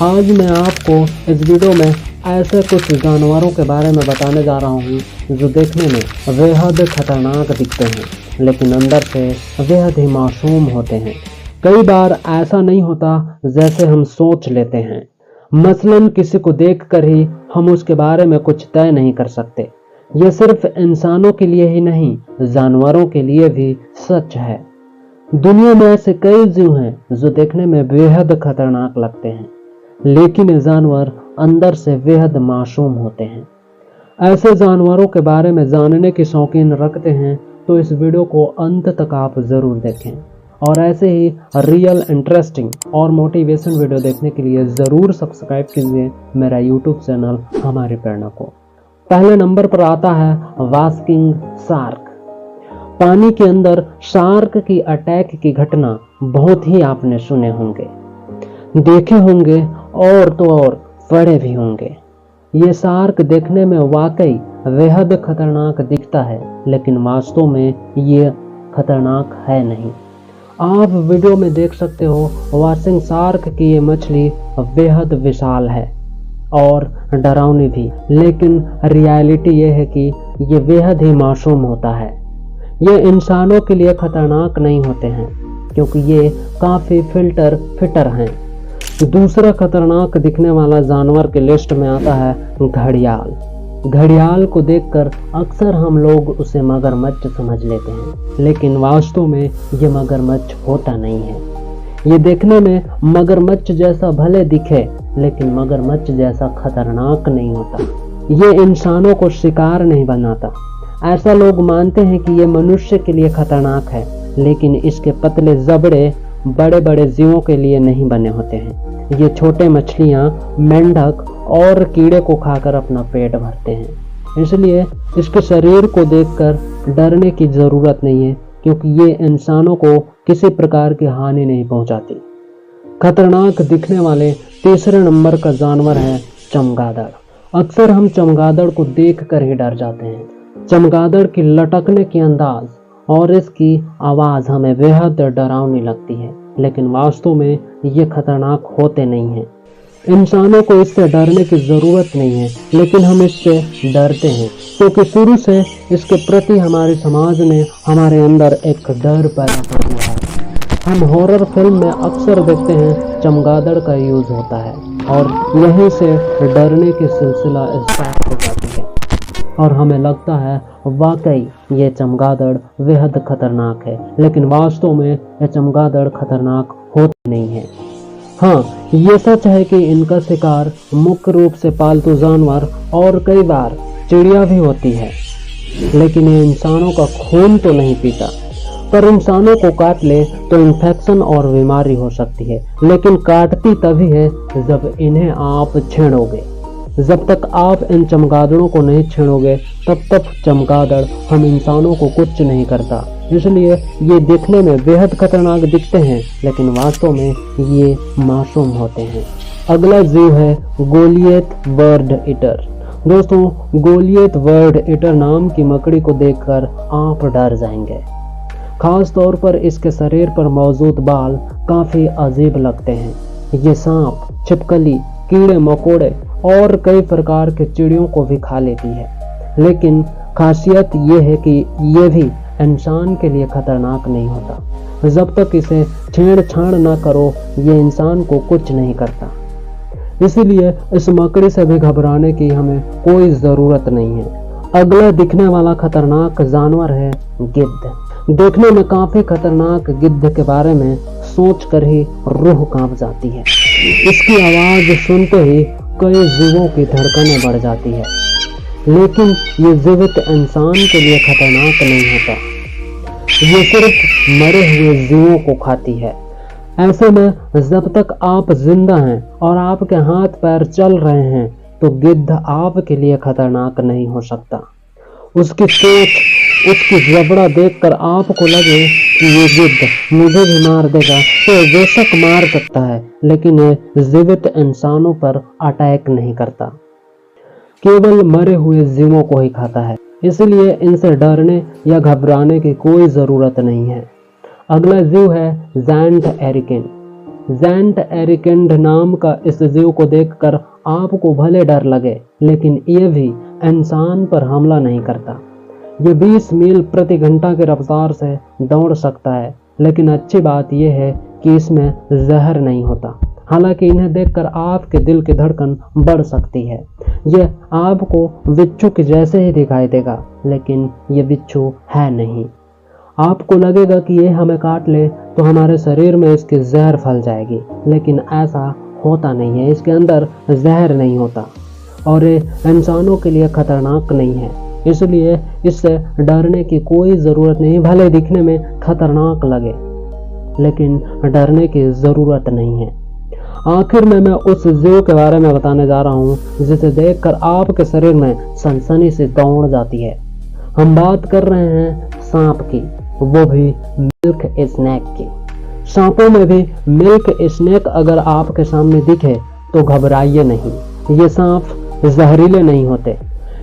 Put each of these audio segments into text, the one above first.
आज मैं आपको इस वीडियो में ऐसे कुछ जानवरों के बारे में बताने जा रहा हूँ जो देखने में बेहद खतरनाक दिखते हैं लेकिन अंदर से बेहद ही मासूम होते हैं। कई बार ऐसा नहीं होता जैसे हम सोच लेते हैं। मसलन किसी को देखकर ही हम उसके बारे में कुछ तय नहीं कर सकते। यह सिर्फ इंसानों के लिए ही नहीं, जानवरों के लिए भी सच है। दुनिया में ऐसे कई जीव हैं जो देखने में बेहद खतरनाक लगते हैं लेकिन ये जानवर अंदर से बेहद मासूम होते हैं। ऐसे जानवरों के बारे में जानने की शौकीन रखते हैं तो इस वीडियो को अंत तक आप जरूर देखें और ऐसे ही रियल इंटरेस्टिंग और मोटिवेशन वीडियो देखने के लिए ज़रूर सब्सक्राइब कीजिए मेरा यूट्यूब चैनल हमारी प्रेरणा को। पहले नंबर पर आता है वास्किंग शार्क। पानी के अंदर शार्क की अटैक की घटना बहुत ही आपने सुने होंगे, देखे होंगे और तो और पढ़े भी होंगे। ये शार्क देखने में वाकई बेहद खतरनाक दिखता है लेकिन वास्तव में ये खतरनाक है नहीं। आप वीडियो में देख सकते हो वाशिंग शार्क की ये मछली बेहद विशाल है और डरावनी भी, लेकिन रियलिटी ये है कि ये बेहद ही मासूम होता है। ये इंसानों के लिए खतरनाक नहीं होते हैं क्योंकि ये काफ़ी फिटर हैं। दूसरा खतरनाक दिखने वाला जानवर के लिस्ट में आता है घड़ियाल। घड़ियाल को देखकर अक्सर हम लोग उसे मगरमच्छ समझ लेते हैं लेकिन वास्तव में ये मगरमच्छ होता नहीं है। ये देखने में मगरमच्छ जैसा भले दिखे लेकिन मगरमच्छ जैसा खतरनाक नहीं होता। ये इंसानों को शिकार नहीं बनाता। ऐसा लोग मानते हैं कि ये मनुष्य के लिए खतरनाक है लेकिन इसके पतले जबड़े बड़े बड़े जीवों के लिए नहीं बने होते हैं। ये छोटे मछलियाँ, मेंढक और कीड़े को खाकर अपना पेट भरते हैं, इसलिए इसके शरीर को देखकर डरने की ज़रूरत नहीं है क्योंकि ये इंसानों को किसी प्रकार की हानि नहीं पहुंचाती। खतरनाक दिखने वाले तीसरे नंबर का जानवर है चमगादड़। अक्सर हम चमगादड़ को देखकर ही डर जाते हैं। चमगादड़ की लटकने की अंदाज और इसकी आवाज़ हमें बेहद डरावनी लगती है लेकिन वास्तव में ये खतरनाक होते नहीं हैं। इंसानों को इससे डरने की ज़रूरत नहीं है लेकिन हम इससे डरते हैं क्योंकि शुरू से इसके प्रति हमारे समाज ने हमारे अंदर एक डर पैदा कर दिया है। हम हॉरर फिल्म में अक्सर देखते हैं चमगादड़ का यूज़ होता है और यहीं से डरने की सिलसिला स्टार्ट हो जाती है और हमें लगता है वाकई ये चमगादड़ बेहद खतरनाक है लेकिन वास्तव में यह चमगादड़ खतरनाक होती नहीं है। हाँ, ये सच है कि इनका शिकार मुख्य रूप से पालतू जानवर और कई बार चिड़िया भी होती है लेकिन ये इंसानों का खून तो नहीं पीता। पर इंसानों को काट ले तो इन्फेक्शन और बीमारी हो सकती है लेकिन काटती तभी है जब इन्हें आप छेड़ोगे। जब तक आप इन चमगादड़ों को नहीं छेड़ोगे तब तक चमगादड़ हम इंसानों को कुछ नहीं करता। इसलिए ये देखने में बेहद खतरनाक दिखते हैं लेकिन वास्तव में ये मासूम होते हैं। अगला जीव है गोलियत बर्ड ईटर। दोस्तों, गोलियत बर्ड ईटर नाम की मकड़ी को देखकर आप डर जाएंगे। खास तौर पर इसके शरीर पर मौजूद बाल काफ़ी अजीब लगते हैं। ये सांप, छिपकली, कीड़े मकोड़े और कई प्रकार के चिड़ियों को भी खा लेती है लेकिन खासियत ये है कि ये भी इंसान के लिए खतरनाक नहीं होता। जब तक इसे छेड़छाड़ ना करो ये इंसान को कुछ नहीं करता। इसीलिए इस मकड़ी से भी घबराने की हमें कोई ज़रूरत नहीं है। अगला दिखने वाला खतरनाक जानवर है गिद्ध। देखने में काफ़ी खतरनाक गिद्ध के बारे में सोच कर ही रूह कांप जाती है। इसकी आवाज़ सुनते ही कई जीवों की धड़कनें बढ़ जाती है लेकिन ये जीवित इंसान के लिए खतरनाक नहीं होता। ये सिर्फ मरे हुए जीवों को खाती है। ऐसे में जब तक आप जिंदा हैं और आपके हाथ पैर चल रहे हैं तो गिद्ध आपके लिए खतरनाक नहीं हो सकता। उसकी सोच, उसकी जबड़ा देखकर आपको लगे कि ये गिद्ध मुझे भी मार देगा तो बेशक मार सकता है लेकिन ये जीवित इंसानों पर अटैक नहीं करता, केवल मरे हुए जीवों को ही खाता है। इसलिए इनसे डरने या घबराने की कोई ज़रूरत नहीं है। अगला जीव है जैंट एरिकेन। जेंट एरिकेंड नाम का इस जीव को देखकर आपको भले डर लगे, लेकिन ये भी इंसान पर हमला नहीं करता। ये 20 मील प्रति घंटा की रफ्तार से दौड़ सकता है, लेकिन अच्छी बात यह है कि इसमें जहर नहीं होता। हालांकि इन्हें देखकर आपके दिल की धड़कन बढ़ सकती है। यह आपको बिच्छू के जैसे ही दिखाई देगा, लेकिन ये बिच्छू है नहीं। आपको लगेगा कि ये हमें काट ले तो हमारे शरीर में इसकी जहर फैल जाएगी, लेकिन ऐसा होता नहीं है। इसके अंदर जहर नहीं होता और ये इंसानों के लिए खतरनाक नहीं है, इसलिए इससे डरने की कोई ज़रूरत नहीं। भले दिखने में खतरनाक लगे, लेकिन डरने की ज़रूरत नहीं है। आखिर में मैं उस जीव के बारे में बताने जा रहा हूँ जिसे देखकर आपके शरीर में सनसनी से दौड़ जाती है। हम बात कर रहे हैं सांप की, वो भी मिल्क स्नेक की। सांपों में भी मिल्क स्नेक अगर आपके सामने दिखे तो घबराइए नहीं। ये सांप जहरीले नहीं होते।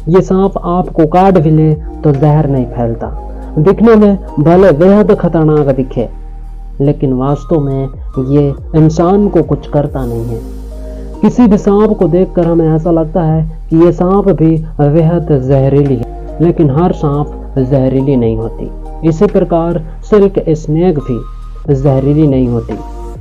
ये सांप आपको काट भी ले तो जहर नहीं फैलता। दिखने में भले बेहद खतरनाक दिखे, लेकिन वास्तव में ये इंसान को कुछ करता नहीं है। किसी भी सांप को देखकर हमें ऐसा लगता है कि ये सांप भी बेहद जहरीली है, लेकिन हर सांप जहरीली नहीं होती। इसी प्रकार सिल्क स्नेक भी जहरीली नहीं होती।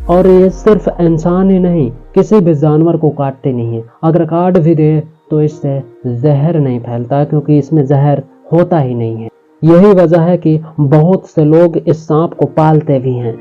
और ये सिर्फ इंसान ही नहीं, किसी भी जानवर को काटते नहीं है। अगर काट भी दे तो इससे जहर नहीं फैलता, क्योंकि इसमें जहर होता ही नहीं है। यही वजह है कि बहुत से लोग इस सांप को पालते भी हैं।